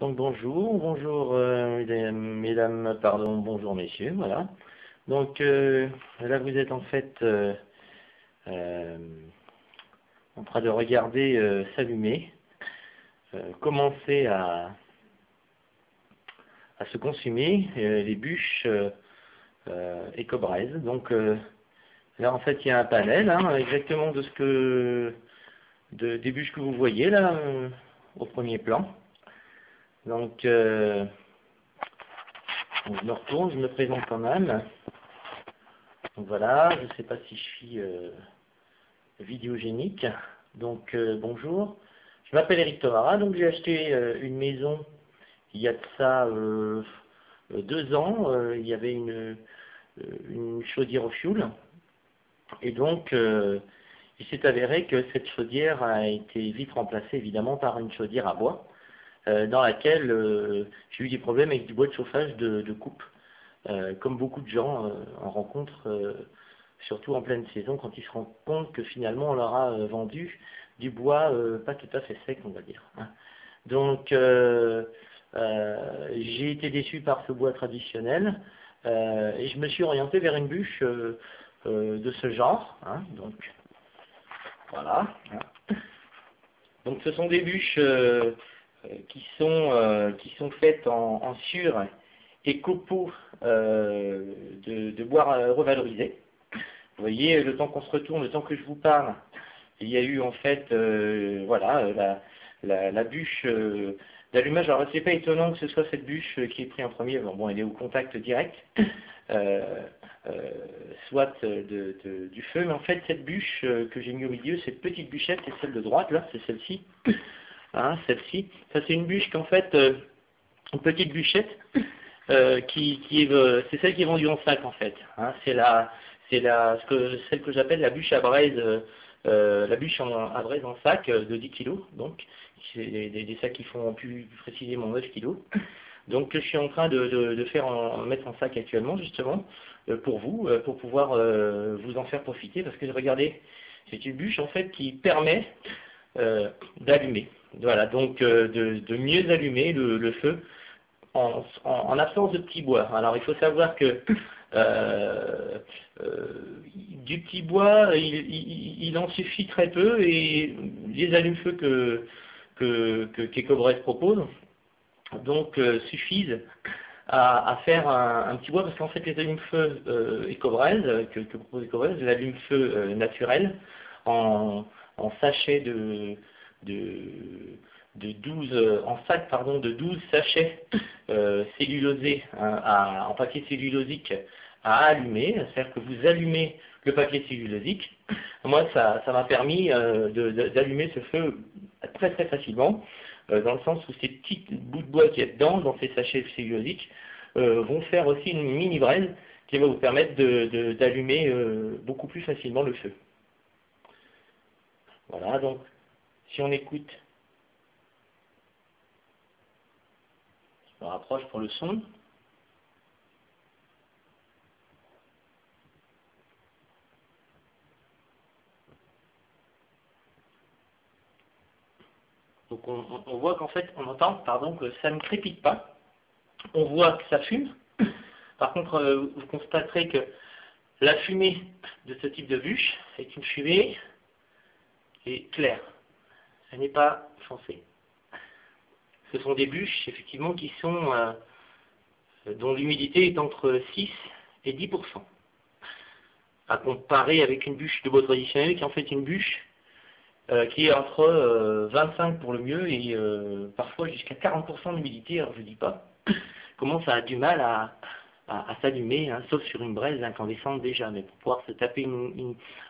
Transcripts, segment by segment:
Donc bonjour mesdames, pardon, bonjour messieurs, voilà. Donc là vous êtes en fait en train de regarder s'allumer, commencer à se consumer les bûches Ecobraise. Donc là en fait il y a un panel exactement de des bûches que vous voyez là au premier plan. Donc, je me retourne, je me présente quand même. Donc voilà, je ne sais pas si je suis vidéogénique. Donc bonjour, je m'appelle Eric Tomara, donc j'ai acheté une maison il y a de ça 2 ans. Il y avait une chaudière au fioul. Et donc, il s'est avéré que cette chaudière a été vite remplacée évidemment par une chaudière à bois. Dans laquelle j'ai eu des problèmes avec du bois de chauffage de coupe, comme beaucoup de gens en rencontrent, surtout en pleine saison, quand ils se rendent compte que finalement on leur a vendu du bois pas tout à fait sec, on va dire. Donc j'ai été déçu par ce bois traditionnel et je me suis orienté vers une bûche de ce genre. Donc voilà. Donc ce sont des bûches qui sont faites en sur et copeaux de bois revalorisé. Vous voyez, le temps qu'on se retourne, le temps que je vous parle, il y a eu en fait voilà, la bûche d'allumage. Alors c'est pas étonnant que ce soit cette bûche qui est prise en premier. Bon, elle est au contact direct, soit du feu, mais en fait cette bûche que j'ai mis au milieu, cette petite bûchette, c'est celle de droite, là, c'est celle-ci. Celle-ci, ça c'est une bûche qu'en fait, une petite bûchette, c'est celle qui est vendue en sac en fait. Celle que j'appelle la bûche à braise, la bûche à braise en sac de 10 kg, donc c'est des sacs qui font plus précisément 9 kg. Donc je suis en train de mettre en sac actuellement justement pour vous, pour pouvoir vous en faire profiter, parce que regardez, c'est une bûche en fait qui permet d'allumer. Voilà, donc de mieux allumer le feu en absence de petits bois. Alors il faut savoir que du petit bois, il en suffit très peu, et les allumes-feu qu'Ecobraise propose donc suffisent à faire un petit bois, parce qu'en fait les allumes-feu Ecobraise que propose Ecobraise, l'allume-feu naturel en sachet en sac pardon, de 12 sachets cellulosés en papier cellulosique à allumer, c'est-à-dire que vous allumez le papier cellulosique. Moi, ça m'a permis d'allumer ce feu très très facilement, dans le sens où ces petits bouts de bois qu'il y a dedans, dans ces sachets cellulosiques, vont faire aussi une mini braise qui va vous permettre d'allumer beaucoup plus facilement le feu. Voilà, donc si on écoute, je me rapproche pour le son. Donc on voit qu'en fait, on entend, pardon, que ça ne crépite pas. On voit que ça fume. Par contre, vous constaterez que la fumée de ce type de bûche est une fumée qui est claire. Elle n'est pas foncée. Ce sont des bûches, effectivement, dont l'humidité est entre 6 et 10%. À comparer avec une bûche de bois traditionnelle, qui est en fait une bûche qui est entre 25 pour le mieux et parfois jusqu'à 40% d'humidité. Alors je ne dis pas comment ça a du mal à s'allumer, sauf sur une braise incandescente déjà, mais pour pouvoir se taper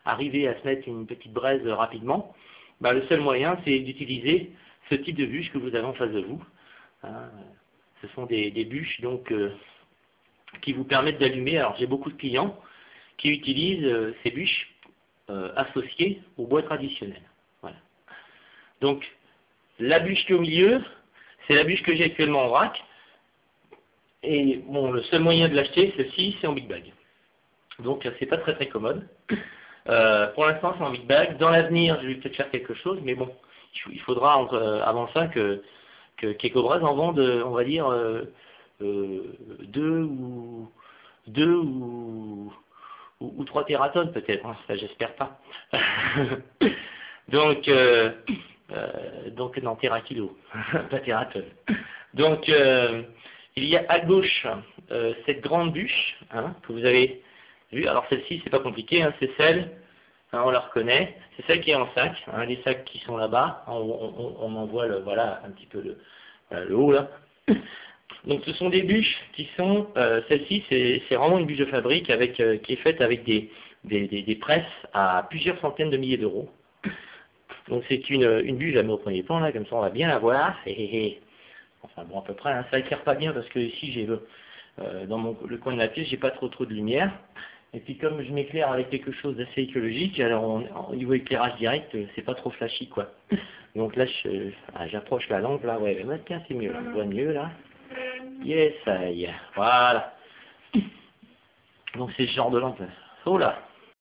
arriver à se mettre une petite braise rapidement, le seul moyen c'est d'utiliser ce type de bûche que vous avez en face de vous. Ce sont des bûches donc qui vous permettent d'allumer. Alors j'ai beaucoup de clients qui utilisent ces bûches associées au bois traditionnel. Voilà. Donc la bûche qui est au milieu, c'est la bûche que j'ai actuellement en vrac. Et bon, le seul moyen de l'acheter, ceci, c'est en big bag. Donc c'est pas très très commode. Pour l'instant, c'est en big bag. Dans l'avenir, je vais peut-être faire quelque chose, mais bon, il faudra avant ça que que Cobras en vendent, on va dire, deux ou 3 tératonnes peut-être, hein, ça j'espère pas. donc, non, térakilo, pas tératonnes. Donc, il y a à gauche cette grande bûche hein, que vous avez vue. Alors celle-ci, c'est pas compliqué, hein, c'est celle, hein, on la reconnaît, c'est celle qui est en sac, hein, les sacs qui sont là-bas, hein, on en voit voilà, un petit peu le haut là. Donc ce sont des bûches qui sont, celle-ci c'est vraiment une bûche de fabrique avec, qui est faite avec des presses à plusieurs centaines de milliers d'euros. Donc c'est une bûche, je la mets au premier plan là, comme ça on va bien la voir. Enfin bon à peu près, hein, ça éclaire pas bien parce que ici j'ai dans le coin de la pièce j'ai pas trop de lumière. Et puis comme je m'éclaire avec quelque chose d'assez écologique, alors au niveau éclairage direct, c'est pas trop flashy quoi. Donc là j'approche la lampe là, ouais, tiens c'est mieux, là, on voit mieux là. Yes, ça y est, voilà. Donc c'est ce genre de lampe. Oh là,